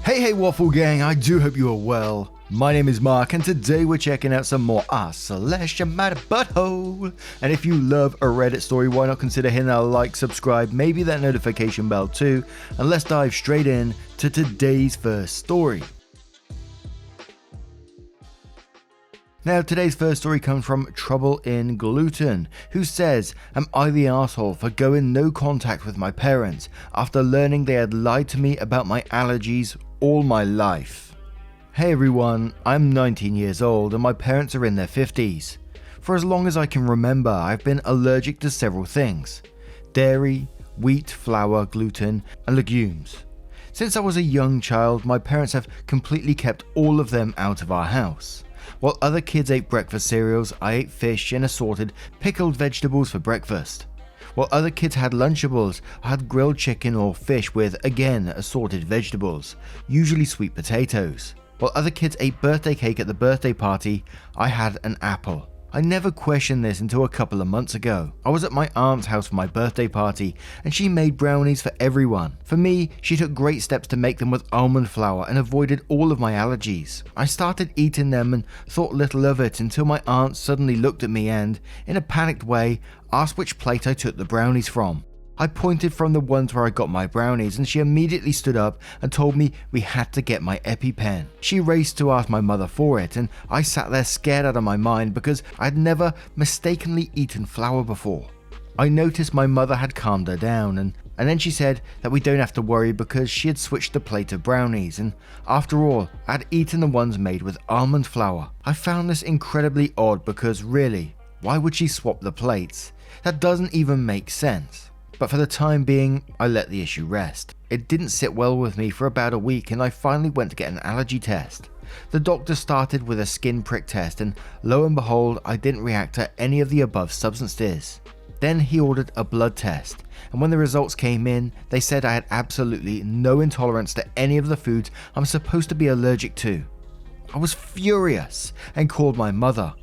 Hey Waffle Gang, I do hope you are well. My name is Mark and today we're checking out some more /your butthole. And if you love a Reddit story, why not consider hitting that like, subscribe, maybe that notification bell too, and let's dive straight in to today's first story. Now, today's first story comes from Trouble in Gluten, who says, "Am I the asshole for going no contact with my parents after learning they had lied to me about my allergies all my life?" Hey everyone, I'm 19 years old and my parents are in their 50s. For as long as I can remember, I've been allergic to several things: dairy, wheat, flour, gluten, and legumes. Since I was a young child, my parents have completely kept all of them out of our house. While other kids ate breakfast cereals, I ate fish and assorted pickled vegetables for breakfast. While other kids had Lunchables, I had grilled chicken or fish with, again, assorted vegetables, usually sweet potatoes. While other kids ate birthday cake at the birthday party, I had an apple. I never questioned this until a couple of months ago. I was at my aunt's house for my birthday party and she made brownies for everyone. For me, she took great steps to make them with almond flour and avoided all of my allergies. I started eating them and thought little of it until my aunt suddenly looked at me and, in a panicked way, asked which plate I took the brownies from. I pointed from the ones where I got my brownies and she immediately stood up and told me we had to get my EpiPen. She raced to ask my mother for it and I sat there scared out of my mind because I had never mistakenly eaten flour before. I noticed my mother had calmed her down and then she said that we don't have to worry because she had switched the plate of brownies, and after all, I had eaten the ones made with almond flour. I found this incredibly odd because really, why would she swap the plates? That doesn't even make sense. But for the time being, I let the issue rest. It didn't sit well with me for about a week and I finally went to get an allergy test. The doctor started with a skin prick test and lo and behold, I didn't react to any of the above substances. Then he ordered a blood test, and when the results came in, they said I had absolutely no intolerance to any of the foods I'm supposed to be allergic to. I was furious and called my mother.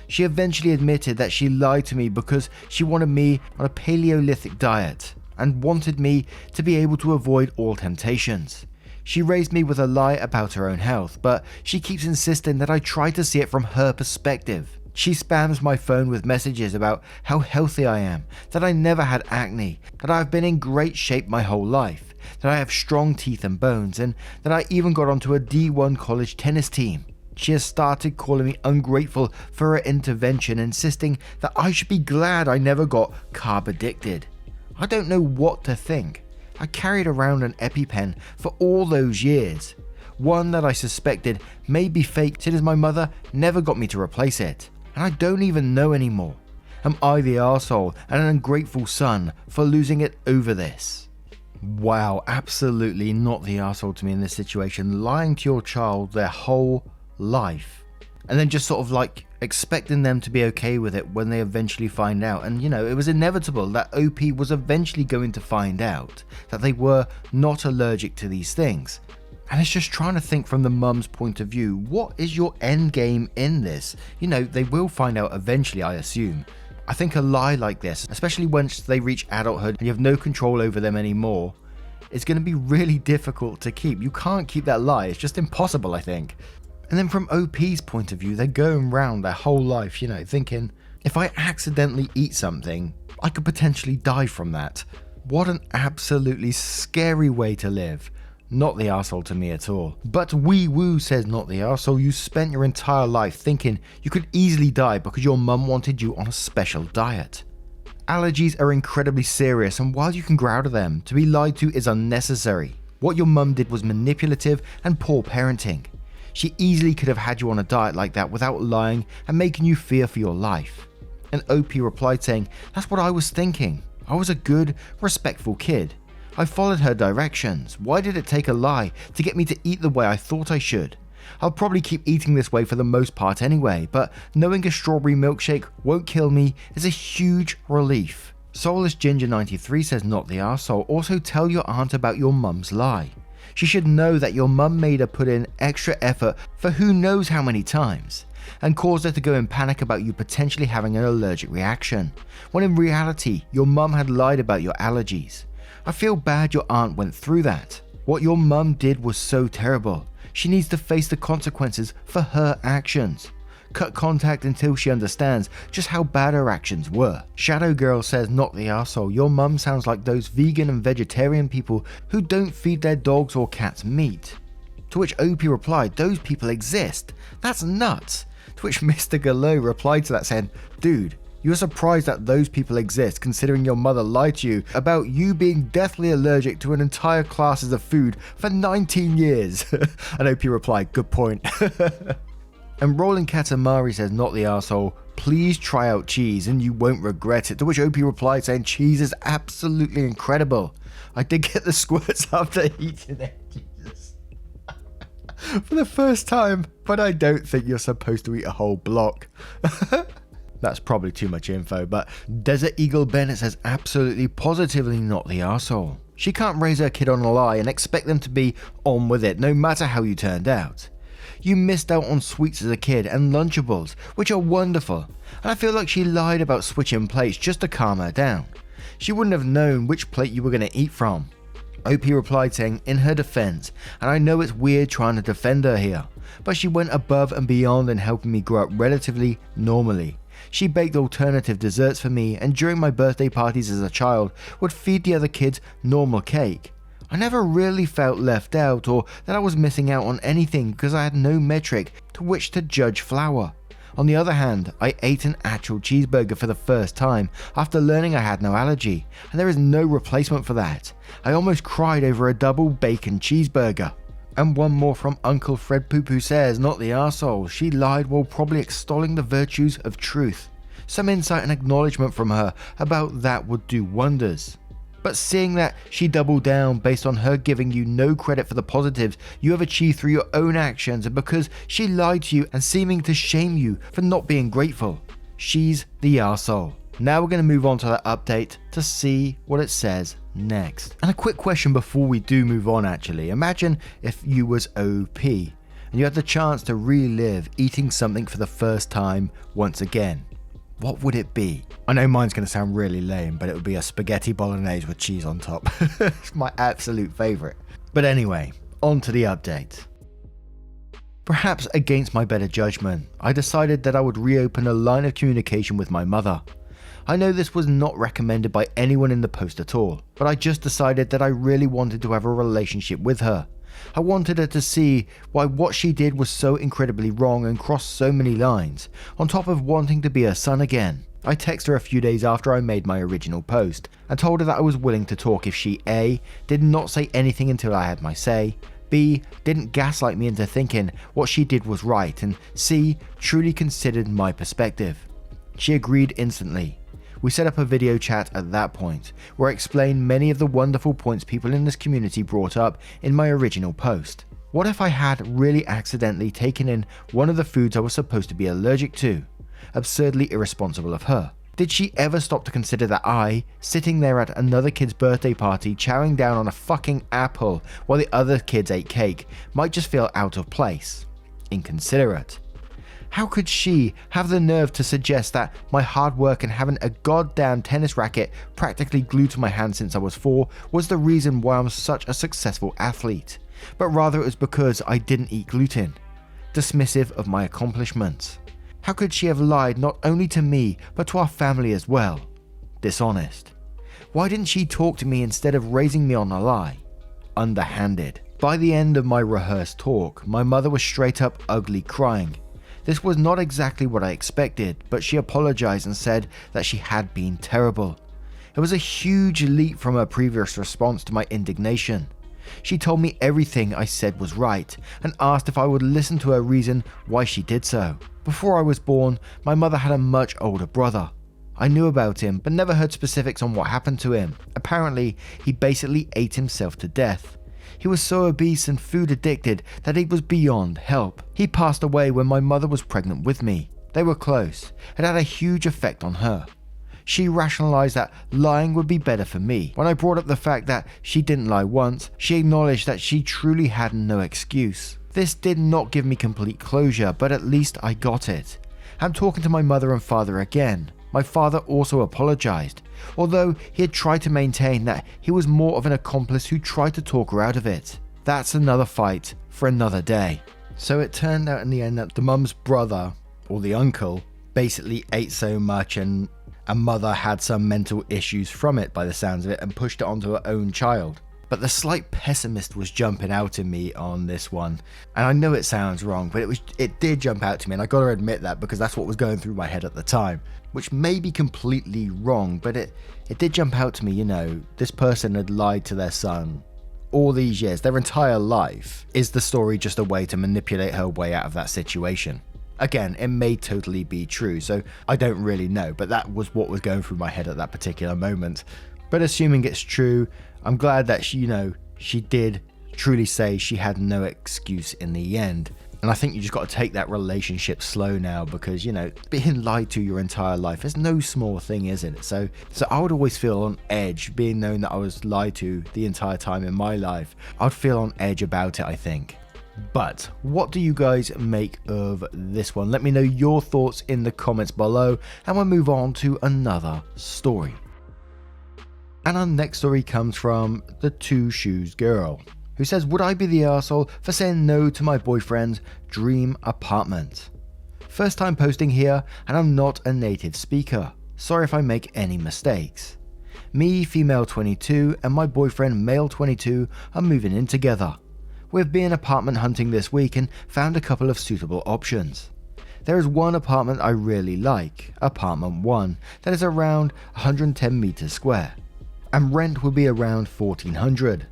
She eventually admitted that she lied to me because she wanted me on a Paleolithic diet and wanted me to be able to avoid all temptations. She raised me with a lie about her own health, but she keeps insisting that I try to see it from her perspective. She spams my phone with messages about how healthy I am, that I never had acne, that I've been in great shape my whole life, that I have strong teeth and bones, and that I even got onto a D1 college tennis team. She has started calling me ungrateful for her intervention, insisting that I should be glad I never got carb addicted. I don't know what to think. I carried around an EpiPen for all those years, one that I suspected may be fake since my mother never got me to replace it, and I don't even know anymore. Am I the arsehole and an ungrateful son for losing it over this? Wow, absolutely not the arsehole to me in this situation, lying to your child their whole life and then just sort of like expecting them to be okay with it when they eventually find out. And it was inevitable that OP was eventually going to find out that they were not allergic to these things. And it's just trying to think from the mum's point of view, what is your end game in this? They will find out eventually, I assume. I think a lie like this, especially once they reach adulthood and you have no control over them anymore, it's going to be really difficult to keep. You can't keep that lie. It's just impossible, I think. And then from OP's point of view, they're going round their whole life, thinking, if I accidentally eat something, I could potentially die from that. What an absolutely scary way to live. Not the arsehole to me at all. But Wee Woo says not the arsehole. You spent your entire life thinking you could easily die because your mum wanted you on a special diet. Allergies are incredibly serious, and while you can grow out of them, to be lied to is unnecessary. What your mum did was manipulative and poor parenting. She easily could have had you on a diet like that without lying and making you fear for your life. And OP replied saying, "That's what I was thinking. I was a good, respectful kid. I followed her directions. Why did it take a lie to get me to eat the way I thought I should? I'll probably keep eating this way for the most part anyway, but knowing a strawberry milkshake won't kill me is a huge relief." Soulless Ginger 93 says not the arsehole. Also tell your aunt about your mum's lie. She should know that your mum made her put in extra effort for who knows how many times, and caused her to go in panic about you potentially having an allergic reaction, when in reality your mum had lied about your allergies. I feel bad your aunt went through that. What your mum did was so terrible. She needs to face the consequences for her actions. Cut contact until she understands just how bad her actions were. Shadow Girl says, not the arsehole, your mum sounds like those vegan and vegetarian people who don't feed their dogs or cats meat. To which OP replied, those people exist. That's nuts. To which Mr. Gallo replied to that saying, dude, you're surprised that those people exist considering your mother lied to you about you being deathly allergic to an entire classes of food for 19 years. And OP replied, good point. And Rolling Katamari says, not the arsehole, please try out cheese and you won't regret it. To which OP replied saying, cheese is absolutely incredible. I did get the squirts after eating it, Jesus. For the first time, but I don't think you're supposed to eat a whole block. That's probably too much info, but Desert Eagle Bennett says, absolutely positively not the arsehole. She can't raise her kid on a lie and expect them to be on with it no matter how you turned out. You missed out on sweets as a kid and Lunchables, which are wonderful, and I feel like she lied about switching plates just to calm her down. She wouldn't have known which plate you were going to eat from. OP replied saying, in her defense, and I know it's weird trying to defend her here, but she went above and beyond in helping me grow up relatively normally. She baked alternative desserts for me, and during my birthday parties as a child would feed the other kids normal cake. I never really felt left out or that I was missing out on anything because I had no metric to which to judge flour. On the other hand, I ate an actual cheeseburger for the first time after learning I had no allergy, and there is no replacement for that. I almost cried over a double bacon cheeseburger. And one more from Uncle Fred Poop who says, not the arsehole, she lied while probably extolling the virtues of truth. Some insight and acknowledgement from her about that would do wonders. But seeing that she doubled down based on her giving you no credit for the positives you have achieved through your own actions and because she lied to you and seeming to shame you for not being grateful, she's the arsehole. Now we're going to move on to that update to see what it says next. And a quick question before we do move on actually. Imagine if you was OP and you had the chance to relive eating something for the first time once again. What would it be? I know mine's going to sound really lame, but it would be a spaghetti bolognese with cheese on top. It's my absolute favourite. But anyway, on to the update. Perhaps against my better judgment, I decided that I would reopen a line of communication with my mother. I know this was not recommended by anyone in the post at all, but I just decided that I really wanted to have a relationship with her. I wanted her to see why what she did was so incredibly wrong and crossed so many lines, on top of wanting to be her son again. I texted her a few days after I made my original post, and told her that I was willing to talk if she A. did not say anything until I had my say, B. didn't gaslight me into thinking what she did was right, and C. truly considered my perspective. She agreed instantly. We set up a video chat at that point, where I explained many of the wonderful points people in this community brought up in my original post. What if I had really accidentally taken in one of the foods I was supposed to be allergic to? Absurdly irresponsible of her. Did she ever stop to consider that I, sitting there at another kid's birthday party chowing down on a fucking apple while the other kids ate cake, might just feel out of place? Inconsiderate. How could she have the nerve to suggest that my hard work and having a goddamn tennis racket practically glued to my hand since I was 4 was the reason why I'm such a successful athlete, but rather it was because I didn't eat gluten? Dismissive of my accomplishments. How could she have lied not only to me but to our family as well? Dishonest. Why didn't she talk to me instead of raising me on a lie? Underhanded. By the end of my rehearsed talk, my mother was straight up ugly crying. This was not exactly what I expected, but she apologized and said that she had been terrible. It was a huge leap from her previous response to my indignation. She told me everything I said was right and asked if I would listen to her reason why she did so. Before I was born, my mother had a much older brother. I knew about him, but never heard specifics on what happened to him. Apparently, he basically ate himself to death. He was so obese and food addicted that it was beyond help. He passed away when my mother was pregnant with me. They were close. It had a huge effect on her. She rationalized that lying would be better for me. When I brought up the fact that she didn't lie once, she acknowledged that she truly had no excuse. This did not give me complete closure, but at least I got it. I'm talking to my mother and father again. My father also apologized, although he had tried to maintain that he was more of an accomplice who tried to talk her out of it. That's another fight for another day. So it turned out in the end that the mum's brother, or the uncle, basically ate so much and mother had some mental issues from it by the sounds of it and pushed it onto her own child. But the slight pessimist was jumping out in me on this one. And I know it sounds wrong, but it did jump out to me, and I gotta admit that because that's what was going through my head at the time. Which may be completely wrong, but it did jump out to me, this person had lied to their son all these years, their entire life. Is the story just a way to manipulate her way out of that situation? Again, it may totally be true, so I don't really know, but that was what was going through my head at that particular moment. But assuming it's true, I'm glad that she did truly say she had no excuse in the end. And I think you just got to take that relationship slow now because, being lied to your entire life is no small thing, is it? So I would always feel on edge, being known that I was lied to the entire time in my life. I'd feel on edge about it, I think. But what do you guys make of this one? Let me know your thoughts in the comments below, and we'll move on to another story. And our next story comes from the Two Shoes Girl, who says, would I be the arsehole for saying no to my boyfriend's dream apartment? First time posting here, and I'm not a native speaker. Sorry if I make any mistakes. Me, female 22, and my boyfriend, male 22, are moving in together. We've been apartment hunting this week and found a couple of suitable options. There is one apartment I really like, apartment 1, that is around 110 meters square, and rent will be around $1,400.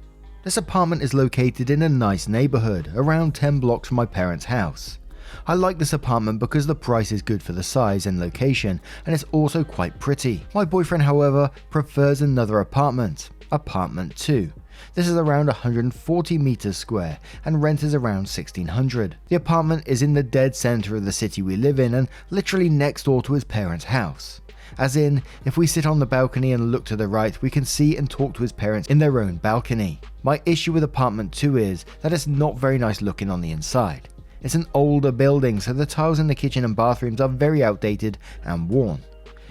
This apartment is located in a nice neighborhood, around 10 blocks from my parents' house. I like this apartment because the price is good for the size and location, and it's also quite pretty. My boyfriend, however, prefers another apartment, apartment 2. This is around 140 meters square, and rent is around $1,600. The apartment is in the dead center of the city we live in and literally next door to his parents' house. As in, if we sit on the balcony and look to the right, we can see and talk to his parents in their own balcony. My issue with apartment 2 is that it's not very nice looking on the inside. It's an older building, so the tiles in the kitchen and bathrooms are very outdated and worn.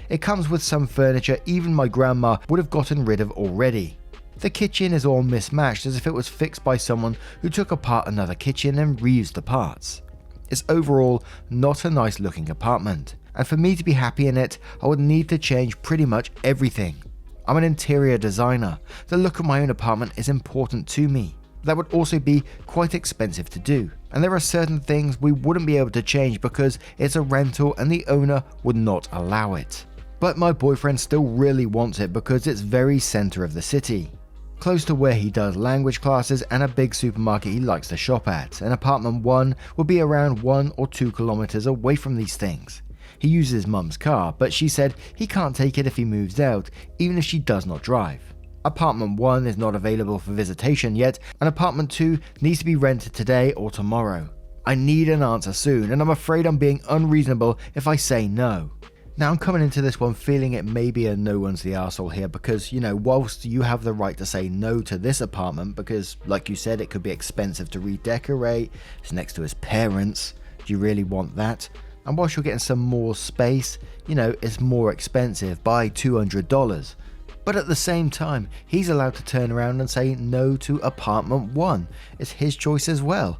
It comes with some furniture even my grandma would have gotten rid of already. The kitchen is all mismatched as if it was fixed by someone who took apart another kitchen and reused the parts. It's overall not a nice looking apartment, and for me to be happy in it, I would need to change pretty much everything. I'm an interior designer. The look of my own apartment is important to me. That would also be quite expensive to do, and there are certain things we wouldn't be able to change because it's a rental and the owner would not allow it. But my boyfriend still really wants it because it's very center of the city, close to where he does language classes and a big supermarket he likes to shop at, and apartment 1 will be around 1 or 2 kilometers away from these things. He uses mum's car, but she said he can't take it if he moves out, even if she does not drive. Apartment 1 is not available for visitation yet, and apartment 2 needs to be rented today or tomorrow. I need an answer soon, and I'm afraid I'm being unreasonable if I say no. Now I'm coming into this one feeling it may be a no one's the arsehole here because, whilst you have the right to say no to this apartment because, like you said, it could be expensive to redecorate, it's next to his parents, do you really want that? And whilst you're getting some more space, it's more expensive by $200. But at the same time, he's allowed to turn around and say no to apartment 1. It's his choice as well.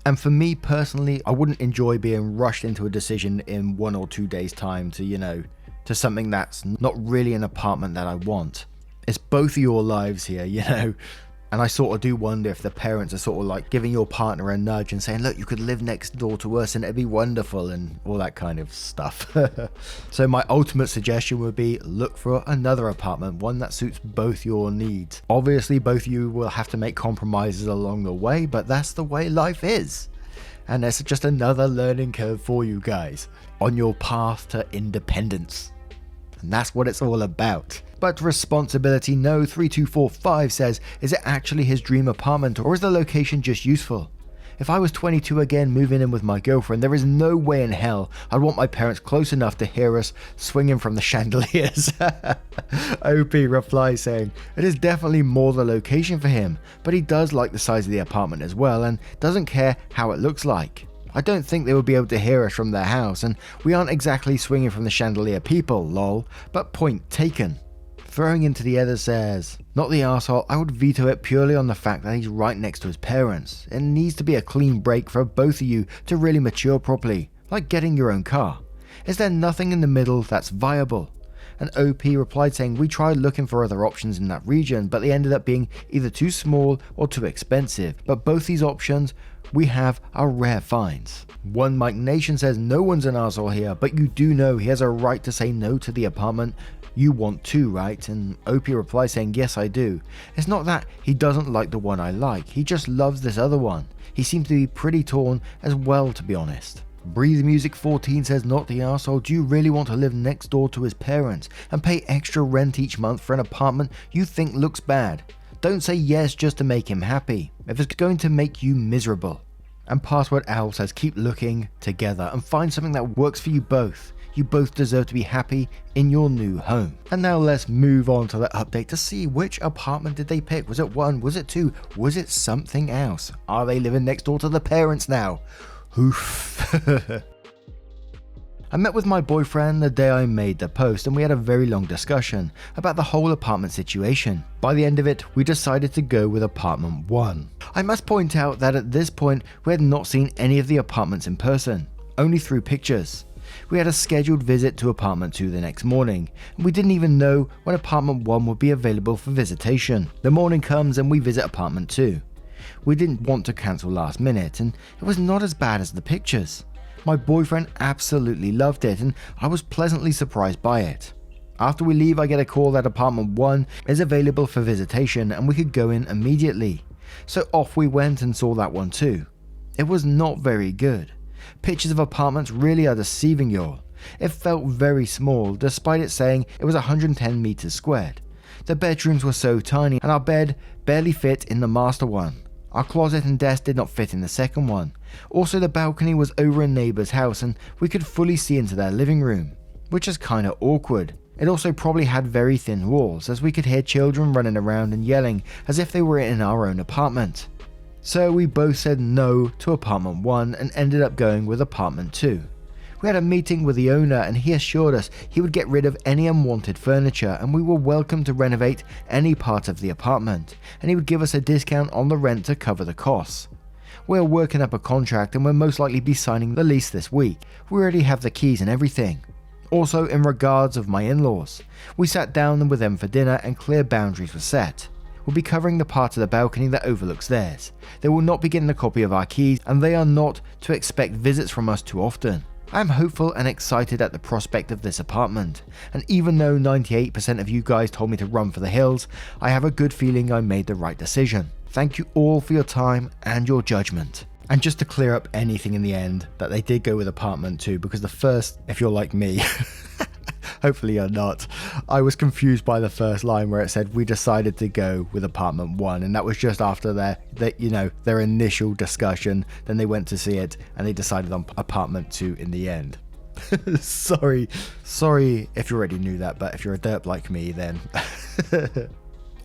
And for me personally, I wouldn't enjoy being rushed into a decision in 1 or 2 days' time to something that's not really an apartment that I want. It's both of your lives here, And I sort of do wonder if the parents are sort of like giving your partner a nudge and saying, look, you could live next door to us and it'd be wonderful and all that kind of stuff. So my ultimate suggestion would be look for another apartment, one that suits both your needs. Obviously, both of you will have to make compromises along the way, but that's the way life is. And it's just another learning curve for you guys on your path to independence. And that's what it's all about. But Responsibility No 3245 says, is it actually his dream apartment or is the location just useful? If I was 22 again moving in with my girlfriend, there is no way in hell I'd want my parents close enough to hear us swinging from the chandeliers. OP replies saying, it is definitely more the location for him, but he does like the size of the apartment as well and doesn't care how it looks like. I don't think they would be able to hear us from their house, and we aren't exactly swinging from the chandelier people, lol, but point taken. Throwing into the other says, not the arsehole, I would veto it purely on the fact that he's right next to his parents. It needs to be a clean break for both of you to really mature properly, like getting your own car. Is there nothing in the middle that's viable? And OP replied saying, we tried looking for other options in that region, but they ended up being either too small or too expensive. But both these options we have are rare finds. One Mike Nation says, no one's an arsehole here, but you do know he has a right to say no to the apartment. You want to, right? And OP replies saying, yes, I do. It's not that he doesn't like the one I like, he just loves this other one. He seems to be pretty torn as well, to be honest. Breathe Music 14 says, not the arsehole, do you really want to live next door to his parents and pay extra rent each month for an apartment you think looks bad? Don't say yes just to make him happy, if it's going to make you miserable. And Password Owl says, keep looking together and find something that works for you both. You both deserve to be happy in your new home. And now let's move on to the update to see which apartment did they pick. Was it 1? Was it 2? Was it something else? Are they living next door to the parents now? Oof. I met with my boyfriend the day I made the post and we had a very long discussion about the whole apartment situation. By the end of it, we decided to go with apartment 1. I must point out that at this point we had not seen any of the apartments in person, only through pictures. We had a scheduled visit to apartment 2 the next morning, and we didn't even know when apartment 1 would be available for visitation. The morning comes and we visit apartment 2. We didn't want to cancel last minute, and it was not as bad as the pictures. My boyfriend absolutely loved it, and I was pleasantly surprised by it. After we leave, I get a call that apartment 1 is available for visitation and we could go in immediately. So off we went and saw that one too. It was not very good. Pictures of apartments really are deceiving y'all. It felt very small, despite it saying it was 110 meters squared. The bedrooms were so tiny and our bed barely fit in the master one. Our closet and desk did not fit in the second one. Also, the balcony was over a neighbour's house and we could fully see into their living room, which is kinda awkward. It also probably had very thin walls, as we could hear children running around and yelling as if they were in our own apartment. So we both said no to apartment 1 and ended up going with apartment 2. We had a meeting with the owner and he assured us he would get rid of any unwanted furniture and we were welcome to renovate any part of the apartment, and he would give us a discount on the rent to cover the costs. We're working up a contract and we'll most likely be signing the lease this week. We already have the keys and everything. Also, in regards of my in-laws, we sat down with them for dinner and clear boundaries were set. We'll be covering the part of the balcony that overlooks theirs. They will not be getting a copy of our keys and they are not to expect visits from us too often. I am hopeful and excited at the prospect of this apartment, and even though 98% of you guys told me to run for the hills, I have a good feeling I made the right decision. Thank you all for your time and your judgment. And just to clear up anything in the end, that they did go with apartment 2, because the first, if you're like me, hopefully you're not, I was confused by the first line where it said we decided to go with apartment 1, and that was just after their initial discussion. Then they went to see it and they decided on apartment 2 in the end. sorry if you already knew that, but if you're a derp like me, then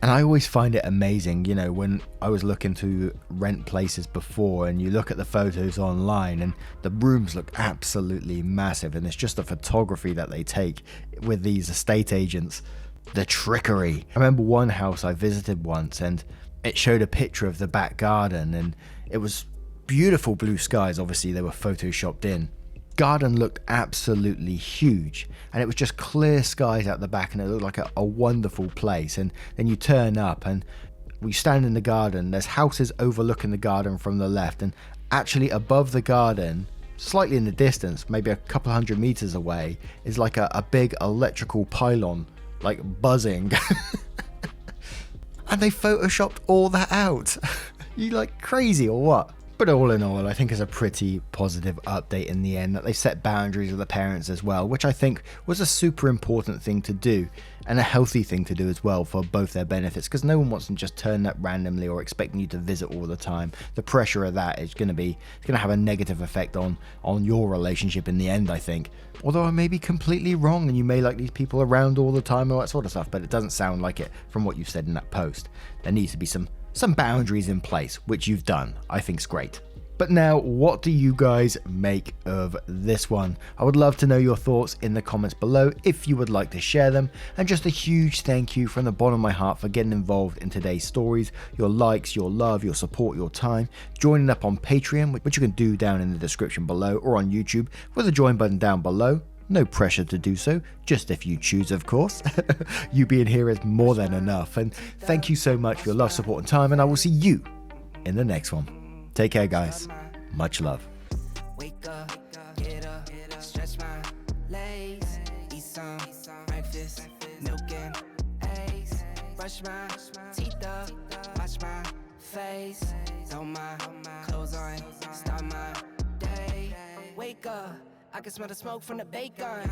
and I always find it amazing, when I was looking to rent places before and you look at the photos online and the rooms look absolutely massive, and it's just the photography that they take with these estate agents, the trickery. I remember one house I visited once and it showed a picture of the back garden and it was beautiful blue skies, obviously they were photoshopped in. Garden looked absolutely huge and it was just clear skies out the back and it looked like a wonderful place. And then you turn up and we stand in the garden, there's houses overlooking the garden from the left, and actually above the garden, slightly in the distance, maybe a couple 100 meters away, is like a big electrical pylon, like buzzing. And they photoshopped all that out. You like crazy or what? But all in all, I think it's a pretty positive update in the end, that they set boundaries with the parents as well, which I think was a super important thing to do and a healthy thing to do as well for both their benefits, because no one wants to just turn up randomly or expecting you to visit all the time. The pressure of that is going to have a negative effect on your relationship in the end, I think. Although I may be completely wrong and you may like these people around all the time and all that sort of stuff, but it doesn't sound like it from what you've said in that post. There needs to be some boundaries in place, which you've done. I think's great. But now, what do you guys make of this one? I would love to know your thoughts in the comments below if you would like to share them. And just a huge thank you from the bottom of my heart for getting involved in today's stories. Your likes, your love, your support, your time. Joining up on Patreon, which you can do down in the description below, or on YouTube with the join button down below. No pressure to do so, just if you choose, of course. You being here is more than enough. And thank you so much for your love, support, and time. And I will see you in the next one. Take care, guys. Much love. Wake up, get up, stretch my legs, eat some breakfast, milk and eggs, brush my teeth up, wash my face, throw my clothes on, start my day. Wake up, I can smell the smoke from the bacon.